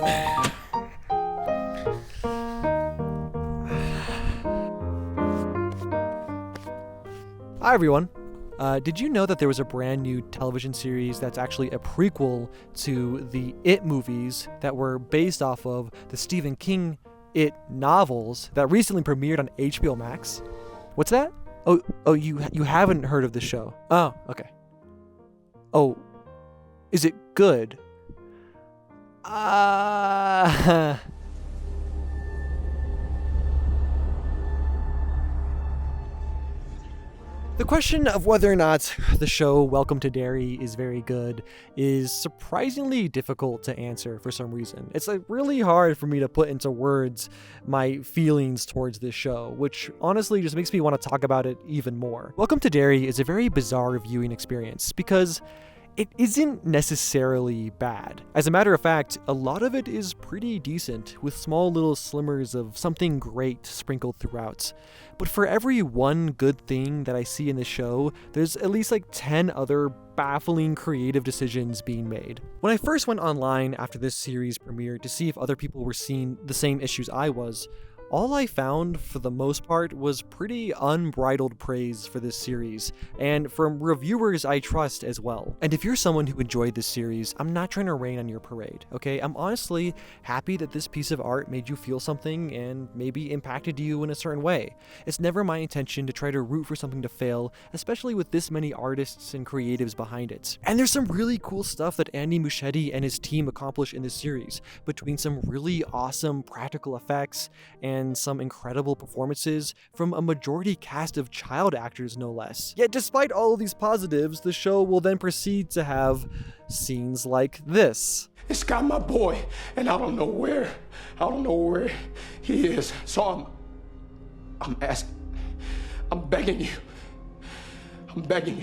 Hi everyone. Did you know that there was a brand new television series that's actually a prequel to the It movies that were based off of the Stephen King It novels that recently premiered on HBO Max? What's that? Oh, you haven't heard of the show. Oh, okay. Oh, is it good? The question of whether or not the show Welcome to Derry is very good is surprisingly difficult to answer for some reason. It's really hard for me to put into words my feelings towards this show, which honestly just makes me want to talk about it even more. Welcome to Derry is a very bizarre viewing experience because it isn't necessarily bad. As a matter of fact, a lot of it is pretty decent, with small little slimmers of something great sprinkled throughout. But for every one good thing that I see in the show, there's at least 10 other baffling creative decisions being made. When I first went online after this series premiered to see if other people were seeing the same issues I was, all I found, for the most part, was pretty unbridled praise for this series, and from reviewers I trust as well. And if you're someone who enjoyed this series, I'm not trying to rain on your parade, okay? I'm honestly happy that this piece of art made you feel something and maybe impacted you in a certain way. It's never my intention to try to root for something to fail, especially with this many artists and creatives behind it. And there's some really cool stuff that Andy Muschietti and his team accomplish in this series, between some really awesome practical effects and some incredible performances from a majority cast of child actors, no less. Yet despite all of these positives, the show will then proceed to have scenes like this. It's got my boy, and I don't know where he is. So I'm begging you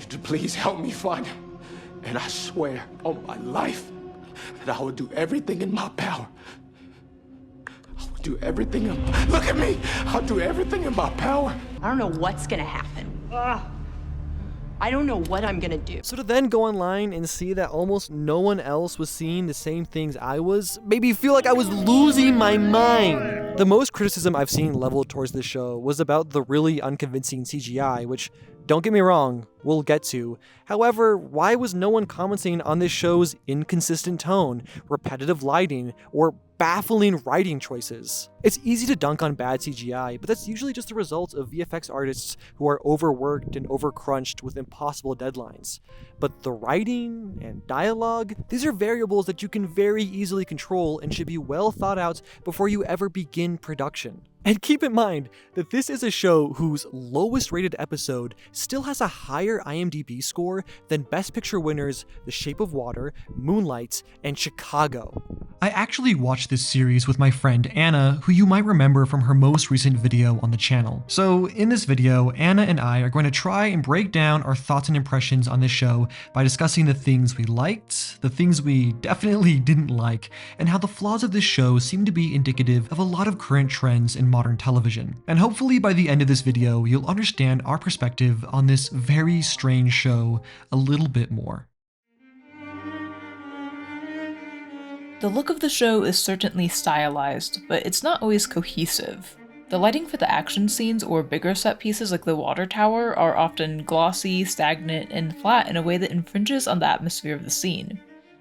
to please help me find him. And I swear on my life that I will do everything in my power. Look at me! I'll do everything in my power. I don't know what's gonna happen. I don't know what I'm gonna do. So to then go online and see that almost no one else was seeing the same things I was, made me feel like I was losing my mind. The most criticism I've seen leveled towards this show was about the really unconvincing CGI, which, don't get me wrong, we'll get to. However, why was no one commenting on this show's inconsistent tone, repetitive lighting, or baffling writing choices? It's easy to dunk on bad CGI, but that's usually just the result of VFX artists who are overworked and overcrunched with impossible deadlines. But the writing and dialogue, these are variables that you can very easily control and should be well thought out before you ever begin production. And keep in mind that this is a show whose lowest rated episode still has a higher IMDb score than Best Picture winners The Shape of Water, Moonlight, and Chicago. I actually watched this series with my friend Anna, who you might remember from her most recent video on the channel. So in this video, Anna and I are going to try and break down our thoughts and impressions on this show by discussing the things we liked, the things we definitely didn't like, and how the flaws of this show seem to be indicative of a lot of current trends in modern television. And hopefully by the end of this video, you'll understand our perspective on this very strange show a little bit more. The look of the show is certainly stylized, but it's not always cohesive. The lighting for the action scenes or bigger set pieces like the water tower are often glossy, stagnant, and flat in a way that infringes on the atmosphere of the scene.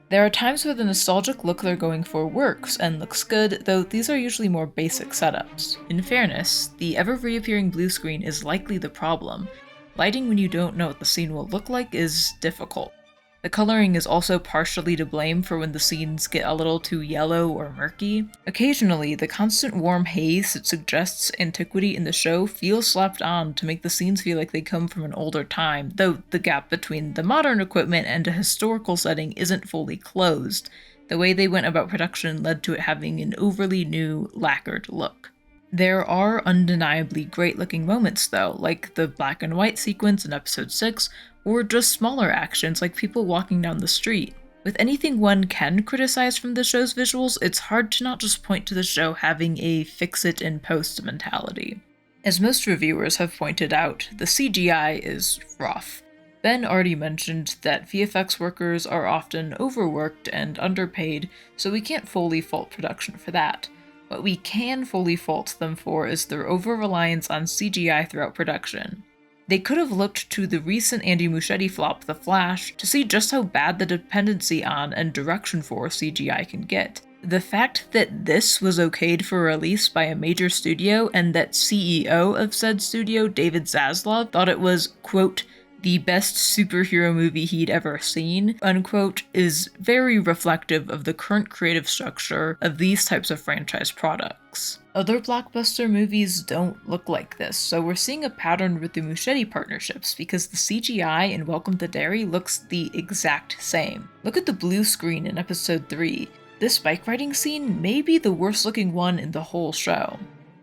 There are times where the nostalgic look they're going for works and looks good, though these are usually more basic setups. In fairness, the ever-reappearing blue screen is likely the problem. Lighting when you don't know what the scene will look like is difficult. The coloring is also partially to blame for when the scenes get a little too yellow or murky. Occasionally, the constant warm haze that suggests antiquity in the show feels slapped on to make the scenes feel like they come from an older time, though the gap between the modern equipment and a historical setting isn't fully closed. The way they went about production led to it having an overly new, lacquered look. There are undeniably great-looking moments though, like the black and white sequence in episode 6, or just smaller actions like people walking down the street. With anything one can criticize from the show's visuals, it's hard to not just point to the show having a fix-it-in-post mentality. As most reviewers have pointed out, the CGI is rough. Ben already mentioned that VFX workers are often overworked and underpaid, so we can't fully fault production for that. What we can fully fault them for is their over-reliance on CGI throughout production. They could have looked to the recent Andy Muschietti flop The Flash to see just how bad the dependency on and direction for CGI can get. The fact that this was okayed for release by a major studio and that CEO of said studio, David Zaslav, thought it was, quote, the best superhero movie he'd ever seen, unquote, is very reflective of the current creative structure of these types of franchise products. Other blockbuster movies don't look like this, so we're seeing a pattern with the Muschietti partnerships because the CGI in Welcome to Derry looks the exact same. Look at the blue screen in episode 3. This bike riding scene may be the worst looking one in the whole show.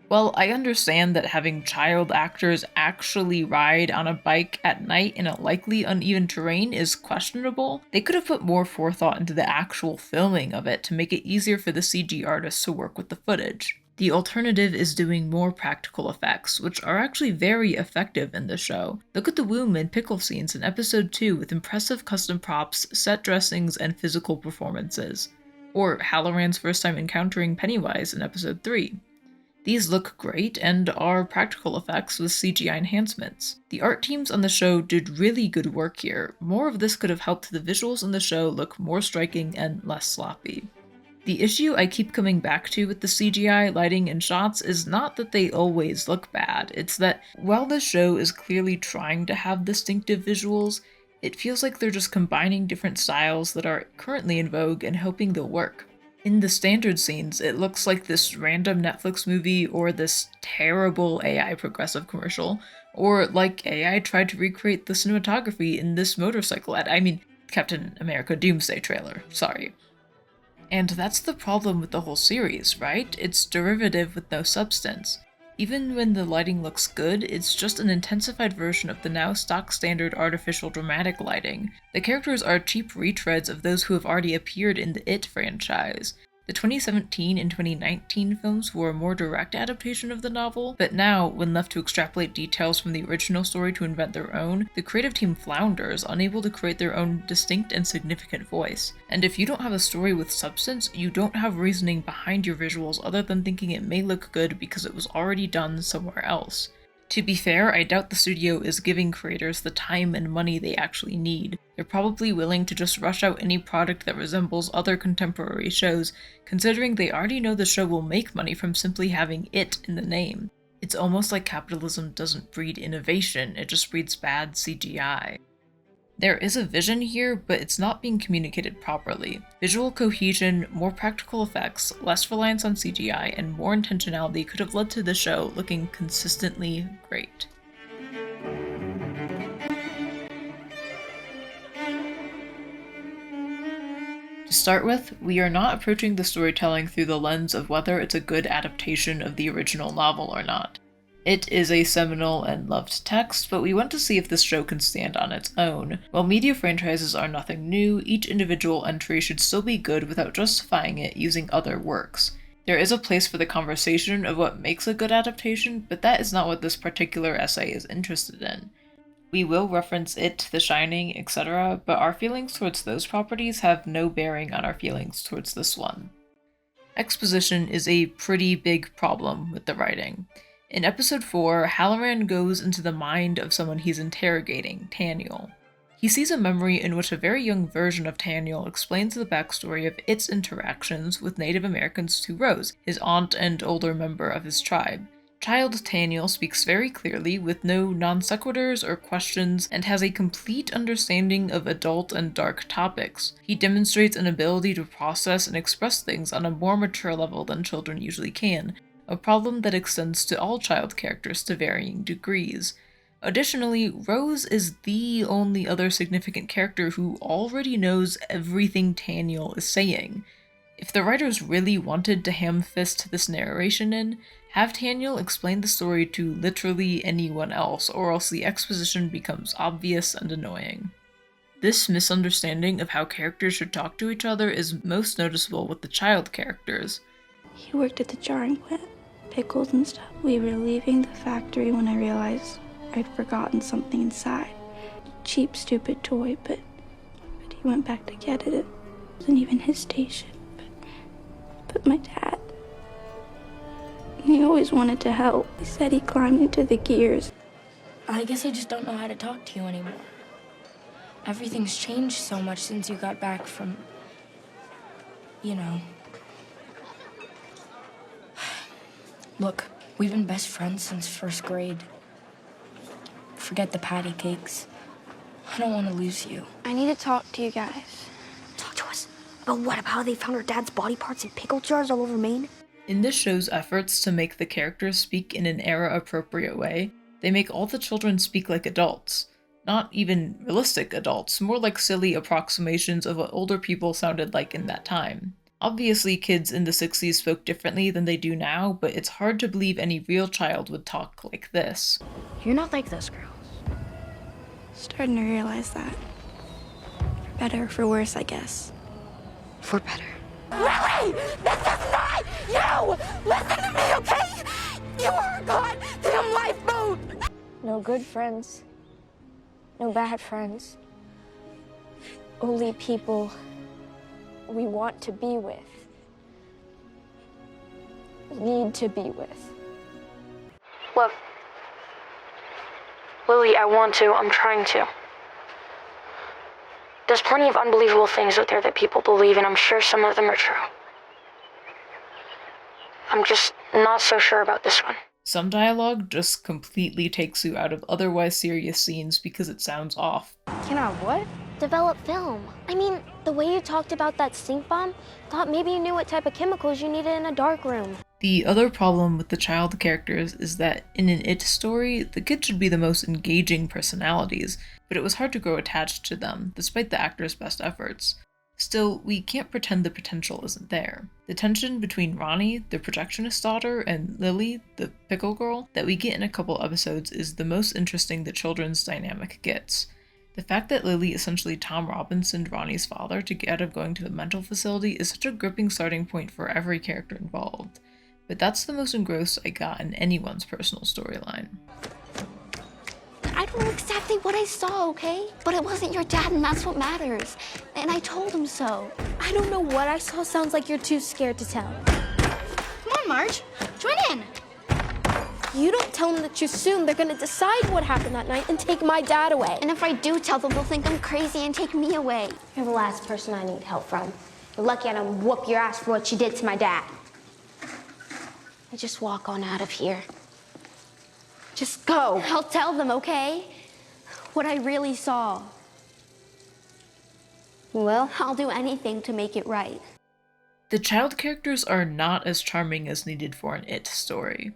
While I understand that having child actors actually ride on a bike at night in a likely uneven terrain is questionable, they could have put more forethought into the actual filming of it to make it easier for the CG artists to work with the footage. The alternative is doing more practical effects, which are actually very effective in the show. Look at the womb and pickle scenes in episode 2 with impressive custom props, set dressings, and physical performances. Or Halloran's first time encountering Pennywise in episode 3. These look great and are practical effects with CGI enhancements. The art teams on the show did really good work here. More of this could have helped the visuals in the show look more striking and less sloppy. The issue I keep coming back to with the CGI, lighting, and shots is not that they always look bad, it's that while the show is clearly trying to have distinctive visuals, it feels like they're just combining different styles that are currently in vogue and hoping they'll work. In the standard scenes, it looks like this random Netflix movie or this terrible AI progressive commercial, or like AI tried to recreate the cinematography in this motorcycle ad. I mean, Captain America Doomsday trailer, sorry. And that's the problem with the whole series, right? It's derivative with no substance. Even when the lighting looks good, it's just an intensified version of the now stock standard artificial dramatic lighting. The characters are cheap retreads of those who have already appeared in the It franchise. The 2017 and 2019 films were a more direct adaptation of the novel, but now, when left to extrapolate details from the original story to invent their own, the creative team flounders, unable to create their own distinct and significant voice. And if you don't have a story with substance, you don't have reasoning behind your visuals other than thinking it may look good because it was already done somewhere else. To be fair, I doubt the studio is giving creators the time and money they actually need. They're probably willing to just rush out any product that resembles other contemporary shows, considering they already know the show will make money from simply having it in the name. It's almost like capitalism doesn't breed innovation, it just breeds bad CGI. There is a vision here, but it's not being communicated properly. Visual cohesion, more practical effects, less reliance on CGI, and more intentionality could have led to the show looking consistently great. To start with, we are not approaching the storytelling through the lens of whether it's a good adaptation of the original novel or not. It is a seminal and loved text, but we want to see if this show can stand on its own. While media franchises are nothing new, each individual entry should still be good without justifying it using other works. There is a place for the conversation of what makes a good adaptation, but that is not what this particular essay is interested in. We will reference It, The Shining, etc., but our feelings towards those properties have no bearing on our feelings towards this one. Exposition is a pretty big problem with the writing. In episode 4, Halloran goes into the mind of someone he's interrogating, Taniel. He sees a memory in which a very young version of Taniel explains the backstory of its interactions with Native Americans to Rose, his aunt and older member of his tribe. Child Taniel speaks very clearly with no non sequiturs or questions and has a complete understanding of adult and dark topics. He demonstrates an ability to process and express things on a more mature level than children usually can, a problem that extends to all child characters to varying degrees. Additionally, Rose is the only other significant character who already knows everything Taniel is saying. If the writers really wanted to ham-fist this narration in, have Taniel explain the story to literally anyone else, or else the exposition becomes obvious and annoying. This misunderstanding of how characters should talk to each other is most noticeable with the child characters. He worked at the jarring plant, pickles and stuff. We were leaving the factory when I realized I'd forgotten something inside. cheap, stupid toy, but he went back to get it. It wasn't even his station, but my dad. He always wanted to help. He said he climbed into the gears. I guess I just don't know how to talk to you anymore. Everything's changed so much since you got back from, you know. Look, we've been best friends since first grade. Forget the patty cakes. I don't want to lose you. I need to talk to you guys. Talk to us? About what? About how they found her dad's body parts in pickle jars all over Maine? In this show's efforts to make the characters speak in an era-appropriate way, they make all the children speak like adults. Not even realistic adults, more like silly approximations of what older people sounded like in that time. Obviously, kids in the 60s spoke differently than they do now, but it's hard to believe any real child would talk like this. You're not like those girls. Starting to realize that. For better or for worse, I guess. For better. Lily! This is not you! Listen to me, okay? You are a goddamn lifeboat! No good friends. No bad friends. Only people we want to be with. Need to be with. Look. Lily, I want to. I'm trying to. There's plenty of unbelievable things out there that people believe, and I'm sure some of them are true. I'm just not so sure about this one. Some dialogue just completely takes you out of otherwise serious scenes because it sounds off. Can I what? Develop film. I mean, the way you talked about that stink bomb, thought maybe you knew what type of chemicals you needed in a dark room. The other problem with the child characters is that in an It story, the kids should be the most engaging personalities, but it was hard to grow attached to them, despite the actors' best efforts. Still, we can't pretend the potential isn't there. The tension between Ronnie, the projectionist daughter, and Lily, the pickle girl, that we get in a couple episodes is the most interesting the children's dynamic gets. The fact that Lily essentially Tom Robinson, Ronnie's father, to get out of going to a mental facility is such a gripping starting point for every character involved. But that's the most engrossed I got in anyone's personal storyline. I don't know exactly what I saw, okay? But it wasn't your dad, and that's what matters. And I told him so. I don't know what I saw. Sounds like you're too scared to tell. Come on, Marge. Join in. You don't tell them that too soon. They're gonna decide what happened that night and take my dad away. And if I do tell them, they'll think I'm crazy and take me away. You're the last person I need help from. You're lucky I don't whoop your ass for what you did to my dad. I just walk on out of here. Just go. I'll tell them, okay? What I really saw. Well, I'll do anything to make it right. The child characters are not as charming as needed for an It story.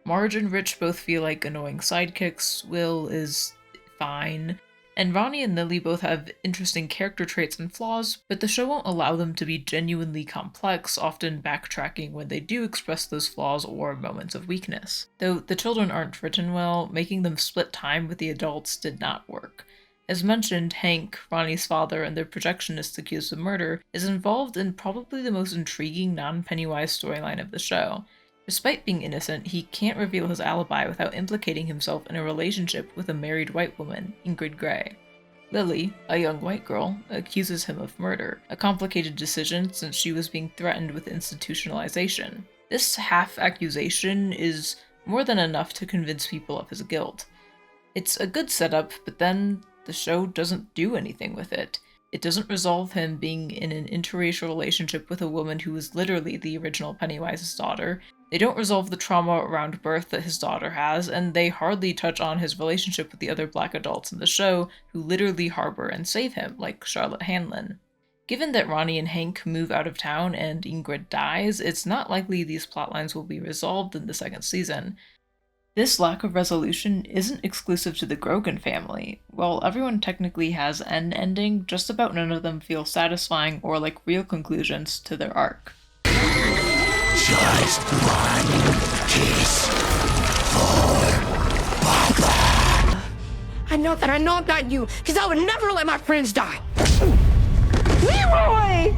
Marge and Rich both feel like annoying sidekicks, Will is fine, and Ronnie and Lily both have interesting character traits and flaws, but the show won't allow them to be genuinely complex, often backtracking when they do express those flaws or moments of weakness. Though the children aren't written well, making them split time with the adults did not work. As mentioned, Hank, Ronnie's father and their projectionist accused of murder, is involved in probably the most intriguing non-Pennywise storyline of the show. Despite being innocent, he can't reveal his alibi without implicating himself in a relationship with a married white woman, Ingrid Gray. Lily, a young white girl, accuses him of murder, a complicated decision since she was being threatened with institutionalization. This half-accusation is more than enough to convince people of his guilt. It's a good setup, but then the show doesn't do anything with it. It doesn't resolve him being in an interracial relationship with a woman who is literally the original Pennywise's daughter. They don't resolve the trauma around birth that his daughter has, and they hardly touch on his relationship with the other black adults in the show who literally harbor and save him, like Charlotte Hanlon. Given that Ronnie and Hank move out of town and Ingrid dies, it's not likely these plotlines will be resolved in the second season. This lack of resolution isn't exclusive to the Grogan family. While everyone technically has an ending, just about none of them feel satisfying or like real conclusions to their arc. Just one kiss for Barbara. I know that I'm not you, because I would never let my friends die. Leroy!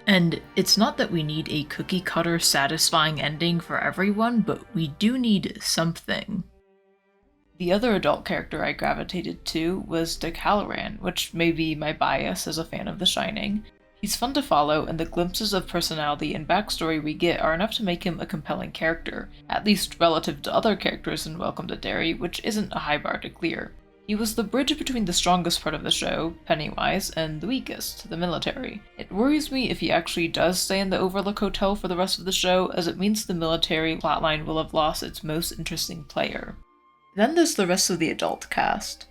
And it's not that we need a cookie-cutter satisfying ending for everyone, but we do need something. The other adult character I gravitated to was Dick Halloran, which may be my bias as a fan of The Shining. He's fun to follow, and the glimpses of personality and backstory we get are enough to make him a compelling character, at least relative to other characters in Welcome to Derry, which isn't a high bar to clear. He was the bridge between the strongest part of the show, Pennywise, and the weakest, the military. It worries me if he actually does stay in the Overlook Hotel for the rest of the show, as it means the military plotline will have lost its most interesting player. Then there's the rest of the adult cast.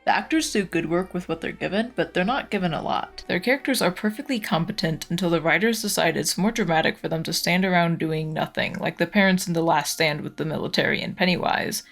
The actors do good work with what they're given, but they're not given a lot. Their characters are perfectly competent until the writers decide it's more dramatic for them to stand around doing nothing, like the parents in The Last Stand with the military and Pennywise.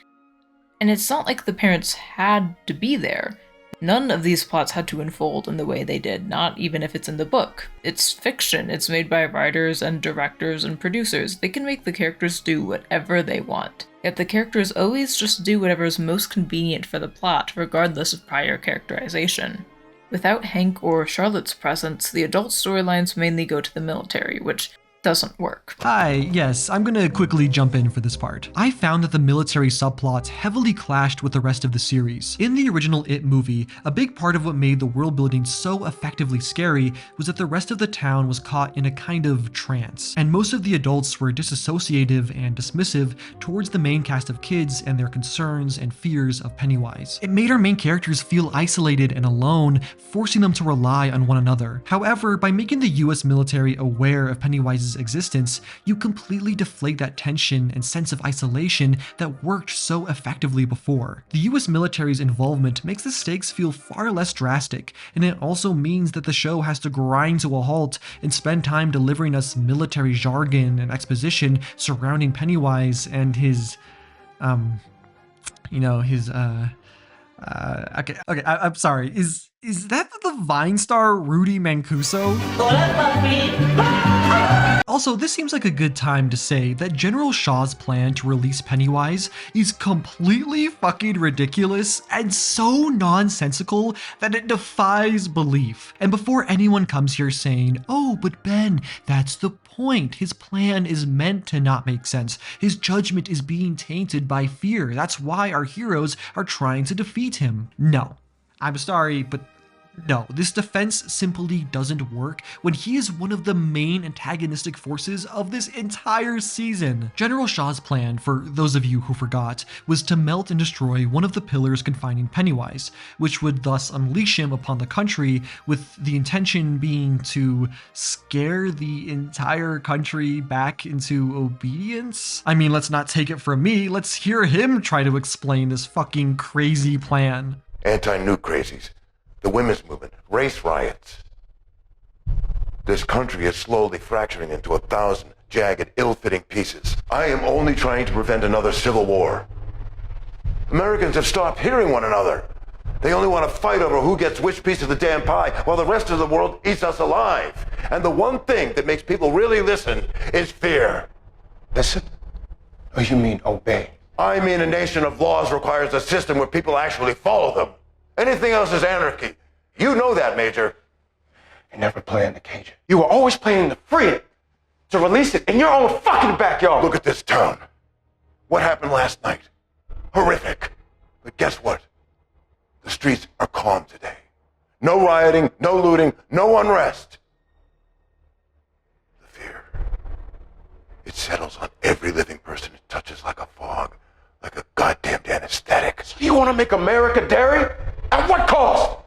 And it's not like the parents had to be there. None of these plots had to unfold in the way they did, not even if it's in the book. It's fiction, it's made by writers and directors and producers. They can make the characters do whatever they want. Yet the characters always just do whatever is most convenient for the plot, regardless of prior characterization. Without Hank or Charlotte's presence, the adult storylines mainly go to the military, which doesn't work. Hi, yes, I'm gonna quickly jump in for this part. I found that the military subplots heavily clashed with the rest of the series. In the original It movie, a big part of what made the world building so effectively scary was that the rest of the town was caught in a kind of trance, and most of the adults were disassociative and dismissive towards the main cast of kids and their concerns and fears of Pennywise. It made our main characters feel isolated and alone, forcing them to rely on one another. However, by making the US military aware of Pennywise's existence, you completely deflate that tension and sense of isolation that worked so effectively before. The US military's involvement makes the stakes feel far less drastic, and it also means that the show has to grind to a halt and spend time delivering us military jargon and exposition surrounding Pennywise and his, I'm sorry, is that the Vine star Rudy Mancuso? Also, this seems like a good time to say that General Shaw's plan to release Pennywise is completely fucking ridiculous and so nonsensical that it defies belief. And before anyone comes here saying, "Oh, but Ben, that's the point. His plan is meant to not make sense. His judgment is being tainted by fear. That's why our heroes are trying to defeat him." No. I'm sorry, but no, this defense simply doesn't work when he is one of the main antagonistic forces of this entire season. General Shaw's plan, for those of you who forgot, was to melt and destroy one of the pillars confining Pennywise, which would thus unleash him upon the country, with the intention being to scare the entire country back into obedience? I mean, let's not take it from me, let's hear him try to explain this fucking crazy plan. Anti-nuke crazies. The women's movement, race riots. This country is slowly fracturing into 1,000 jagged, ill-fitting pieces. I am only trying to prevent another civil war. Americans have stopped hearing one another. They only want to fight over who gets which piece of the damn pie, while the rest of the world eats us alive. And the one thing that makes people really listen is fear. Listen? Oh, you mean obey? I mean a nation of laws requires a system where people actually follow them. Anything else is anarchy. You know that, Major. You never play in the cage. You were always playing the freedom to release it in your own fucking backyard. Look at this town. What happened last night? Horrific. But guess what? The streets are calm today. No rioting, no looting, no unrest. The fear. It settles on every living person it touches like a fog, like a goddamn anesthetic. So you want to make America Derry? At what cost?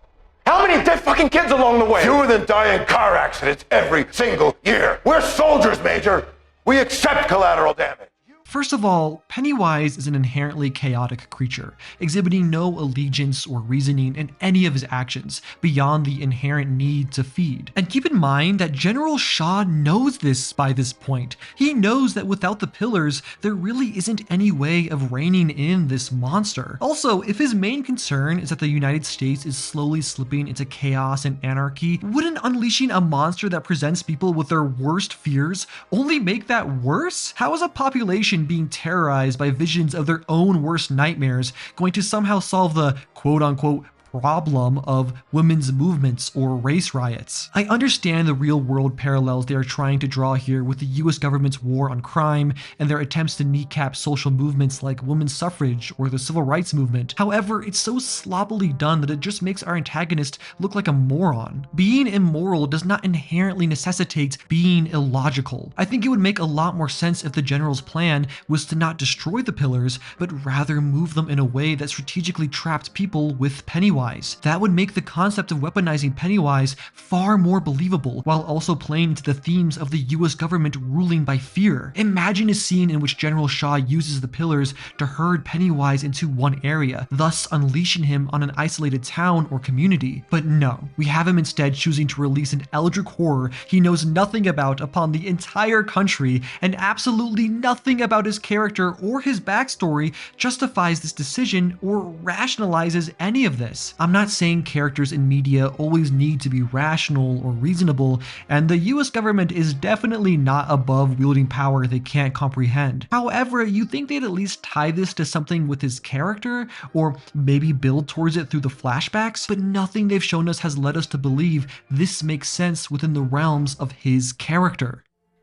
How many dead fucking kids along the way? Fewer than die in car accidents every single year. We're soldiers, Major. We accept collateral damage. First of all, Pennywise is an inherently chaotic creature, exhibiting no allegiance or reasoning in any of his actions beyond the inherent need to feed. And keep in mind that General Shaw knows this by this point. He knows that without the pillars, there really isn't any way of reining in this monster. Also, if his main concern is that the United States is slowly slipping into chaos and anarchy, wouldn't unleashing a monster that presents people with their worst fears only make that worse? How is a population being terrorized by visions of their own worst nightmares going to somehow solve the quote-unquote problem of women's movements or race riots. I understand the real world parallels they are trying to draw here with the US government's war on crime and their attempts to kneecap social movements like women's suffrage or the civil rights movement. However, it's so sloppily done that it just makes our antagonist look like a moron. Being immoral does not inherently necessitate being illogical. I think it would make a lot more sense if the general's plan was to not destroy the pillars, but rather move them in a way that strategically trapped people with Pennywise. That would make the concept of weaponizing Pennywise far more believable, while also playing into the themes of the US government ruling by fear. Imagine a scene in which General Shaw uses the pillars to herd Pennywise into one area, thus unleashing him on an isolated town or community. But no, we have him instead choosing to release an eldritch horror he knows nothing about upon the entire country, and absolutely nothing about his character or his backstory justifies this decision or rationalizes any of this. I'm not saying characters in media always need to be rational or reasonable, and the US government is definitely not above wielding power they can't comprehend. However, you'd think they'd at least tie this to something with his character, or maybe build towards it through the flashbacks, but nothing they've shown us has led us to believe this makes sense within the realms of his character.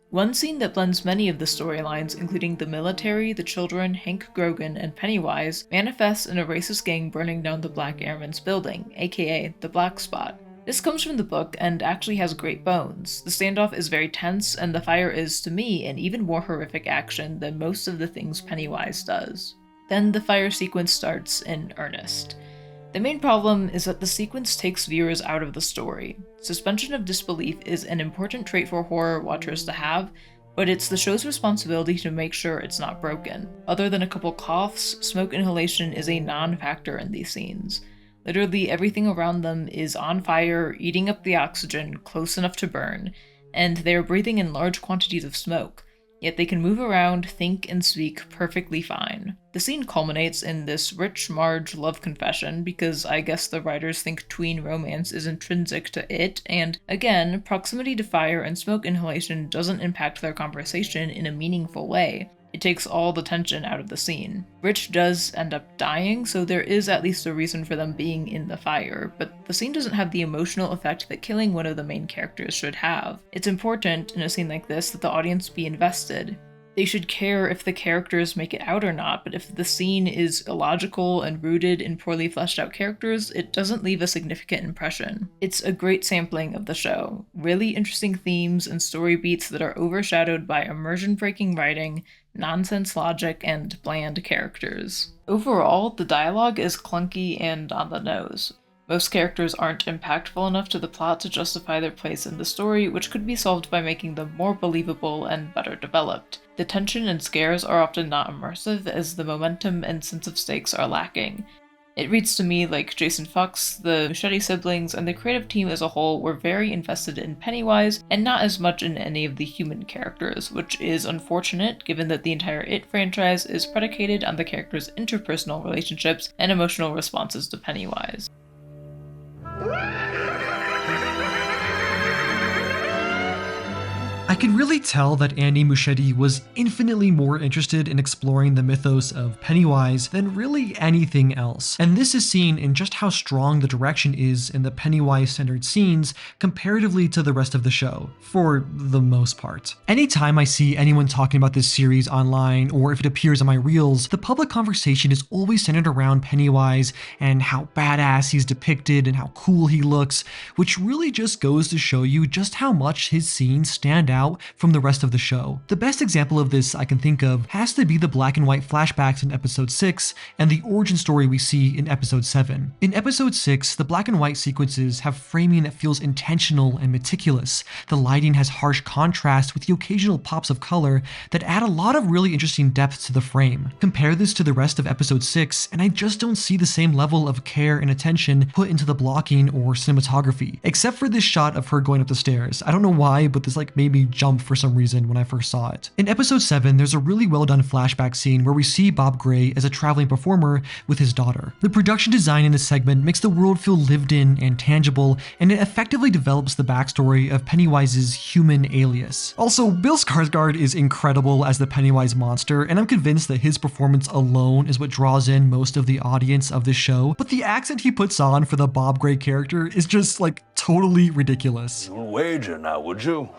One scene that blends many of the storylines, including the military, the children, Hank Grogan, and Pennywise, manifests in a racist gang burning down the Black Airman's building, aka the Black Spot. This comes from the book and actually has great bones. The standoff is very tense, and the fire is, to me, an even more horrific action than most of the things Pennywise does. Then the fire sequence starts in earnest. The main problem is that the sequence takes viewers out of the story. Suspension of disbelief is an important trait for horror watchers to have, but it's the show's responsibility to make sure it's not broken. Other than a couple coughs, smoke inhalation is a non-factor in these scenes. Literally everything around them is on fire, eating up the oxygen close enough to burn, and they are breathing in large quantities of smoke. Yet they can move around, think, and speak perfectly fine. The scene culminates in this rich Marge love confession because I guess the writers think tween romance is intrinsic to it, and again, proximity to fire and smoke inhalation doesn't impact their conversation in a meaningful way. It takes all the tension out of the scene. Rich does end up dying, so there is at least a reason for them being in the fire, but the scene doesn't have the emotional effect that killing one of the main characters should have. It's important in a scene like this that the audience be invested. They should care if the characters make it out or not, but if the scene is illogical and rooted in poorly fleshed out characters, it doesn't leave a significant impression. It's a great sampling of the show. Really interesting themes and story beats that are overshadowed by immersion-breaking writing, nonsense logic, and bland characters. Overall, the dialogue is clunky and on the nose. Most characters aren't impactful enough to the plot to justify their place in the story, which could be solved by making them more believable and better developed. The tension and scares are often not immersive, as the momentum and sense of stakes are lacking. It reads to me like Jason Fox, the Machete siblings, and the creative team as a whole were very invested in Pennywise, and not as much in any of the human characters, which is unfortunate given that the entire It franchise is predicated on the characters' interpersonal relationships and emotional responses to Pennywise. I could really tell that Andy Muschietti was infinitely more interested in exploring the mythos of Pennywise than really anything else, and this is seen in just how strong the direction is in the Pennywise-centered scenes comparatively to the rest of the show, for the most part. Anytime I see anyone talking about this series online, or if it appears on my reels, the public conversation is always centered around Pennywise and how badass he's depicted and how cool he looks, which really just goes to show you just how much his scenes stand out from the rest of the show. The best example of this I can think of has to be the black and white flashbacks in episode 6 and the origin story we see in episode 7. In episode 6, the black and white sequences have framing that feels intentional and meticulous. The lighting has harsh contrast with the occasional pops of color that add a lot of really interesting depth to the frame. Compare this to the rest of episode 6 and I just don't see the same level of care and attention put into the blocking or cinematography, except for this shot of her going up the stairs. I don't know why, but this made me jump for some reason when I first saw it. In episode 7, there's a really well done flashback scene where we see Bob Gray as a traveling performer with his daughter. The production design in this segment makes the world feel lived in and tangible, and it effectively develops the backstory of Pennywise's human alias. Also, Bill Skarsgård is incredible as the Pennywise monster, and I'm convinced that his performance alone is what draws in most of the audience of this show, but the accent he puts on for the Bob Gray character is just like totally ridiculous. You'll wager now, would you?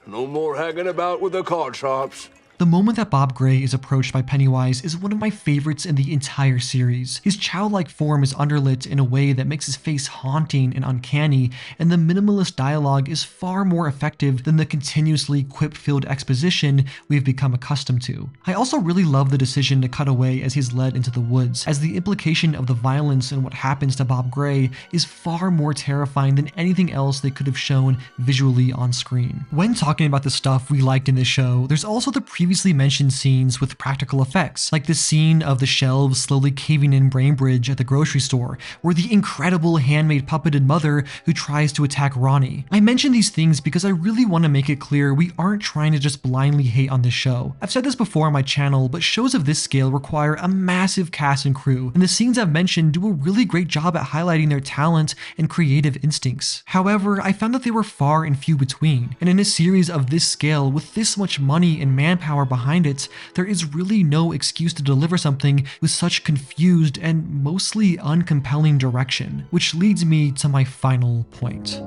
No more hanging about with the card sharps. The moment that Bob Gray is approached by Pennywise is one of my favorites in the entire series. His childlike form is underlit in a way that makes his face haunting and uncanny, and the minimalist dialogue is far more effective than the continuously quip-filled exposition we've become accustomed to. I also really love the decision to cut away as he's led into the woods, as the implication of the violence and what happens to Bob Gray is far more terrifying than anything else they could have shown visually on screen. When talking about the stuff we liked in this show, there's also the previously mentioned scenes with practical effects, like the scene of the shelves slowly caving in Brainbridge at the grocery store, or the incredible handmade puppeted mother who tries to attack Ronnie. I mention these things because I really want to make it clear we aren't trying to just blindly hate on this show. I've said this before on my channel, but shows of this scale require a massive cast and crew, and the scenes I've mentioned do a really great job at highlighting their talent and creative instincts. However, I found that they were far and few between, and in a series of this scale with this much money and manpower behind it, there is really no excuse to deliver something with such confused and mostly uncompelling direction, which leads me to my final point.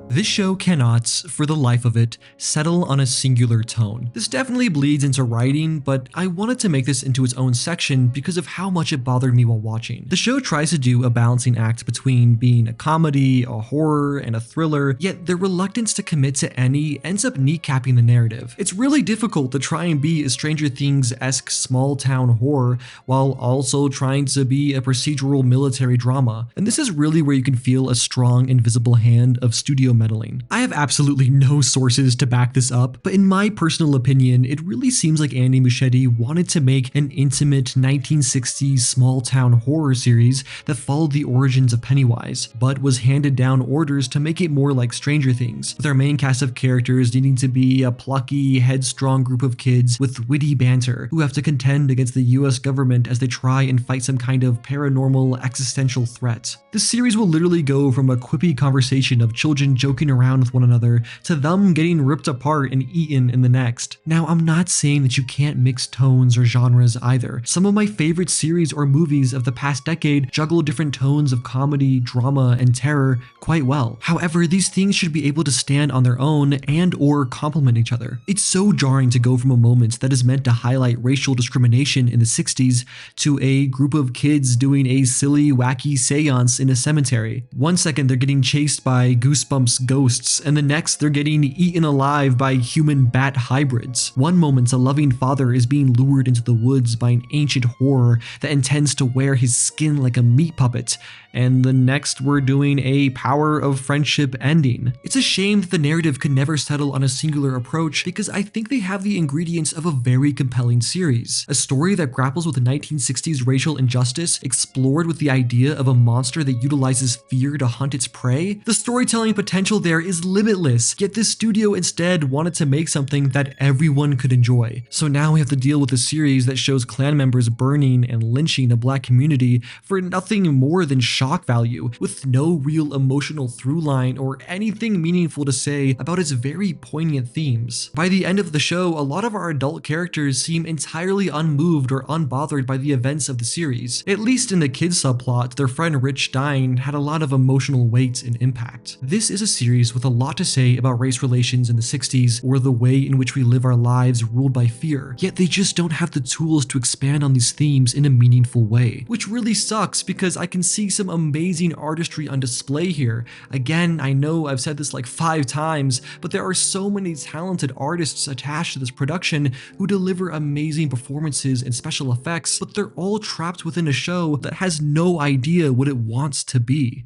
This show cannot, for the life of it, settle on a singular tone. This definitely bleeds into writing, but I wanted to make this into its own section because of how much it bothered me while watching. The show tries to do a balancing act between being a comedy, a horror, and a thriller, yet their reluctance to commit to any ends up kneecapping the narrative. It's really difficult to try and be a Stranger Things-esque small-town horror while also trying to be a procedural military drama, and this is really where you can feel a strong invisible hand of studio meddling. I have absolutely no sources to back this up, but in my personal opinion, it really seems like Andy Muschietti wanted to make an intimate 1960s small-town horror series that followed the origins of Pennywise, but was handed down orders to make it more like Stranger Things, with our main cast of characters needing to be a plucky, headstrong group of kids with witty banter who have to contend against the US government as they try and fight some kind of paranormal existential threat. This series will literally go from a quippy conversation of children joking around with one another to them getting ripped apart and eaten in the next. Now, I'm not saying that you can't mix tones or genres either. Some of my favorite series or movies of the past decade juggle different tones of comedy, drama, and terror quite well. However, these things should be able to stand on their own and or complement each other. It's so jarring to go from a moment that is meant to highlight racial discrimination in the 60s to a group of kids doing a silly, wacky seance in a cemetery. One second they're getting chased by Goosebumps ghosts, and the next they're getting eaten alive by human bat hybrids. One moment a loving father is being lured into the woods by an ancient horror that intends to wear his skin like a meat puppet, and the next we're doing a power of friendship ending. It's a shame that the narrative could never settle on a singular approach because I think they have the ingredients of a very compelling series. A story that grapples with the 1960s racial injustice, explored with the idea of a monster that utilizes fear to hunt its prey. The storytelling potential there is limitless, yet this studio instead wanted to make something that everyone could enjoy. So now we have to deal with a series that shows Klan members burning and lynching a black community for nothing more than shock value, with no real emotional through line or anything meaningful to say about its very poignant themes. By the end of the show, a lot of our adult characters seem entirely unmoved or unbothered by the events of the series. At least in the kids subplot, their friend Rich dying had a lot of emotional weight and impact. This is a series with a lot to say about race relations in the 60s or the way in which we live our lives ruled by fear, yet they just don't have the tools to expand on these themes in a meaningful way, which really sucks because I can see some amazing artistry on display here. Again, I know I've said this like 5 times, but there are so many talented artists attached to this production who deliver amazing performances and special effects, but they're all trapped within a show that has no idea what it wants to be.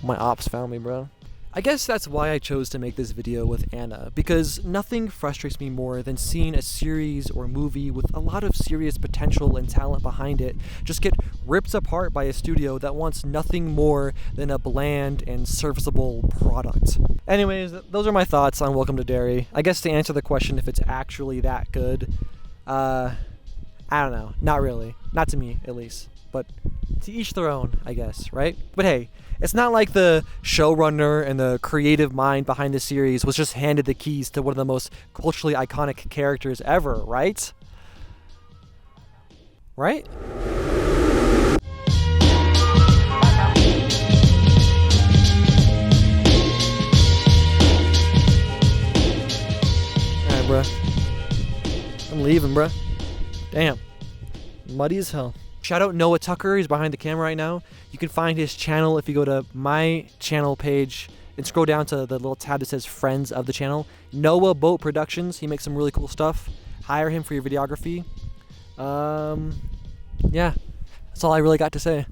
My ops found me, bro. I guess that's why I chose to make this video with Anna, because nothing frustrates me more than seeing a series or movie with a lot of serious potential and talent behind it just get ripped apart by a studio that wants nothing more than a bland and serviceable product. Anyways, those are my thoughts on Welcome to Derry. I guess to answer the question if it's actually that good, I don't know. Not really. Not to me, at least. But to each their own, I guess, right? But hey, it's not like the showrunner and the creative mind behind the series was just handed the keys to one of the most culturally iconic characters ever, right? Right? Alright, bruh. I'm leaving, bruh. Damn. Muddy as hell. Shout out Noah Tucker, he's behind the camera right now. You can find his channel if you go to my channel page and scroll down to the little tab that says Friends of the channel. Noah Boat Productions, he makes some really cool stuff. Hire him for your videography. Yeah, that's all I really got to say.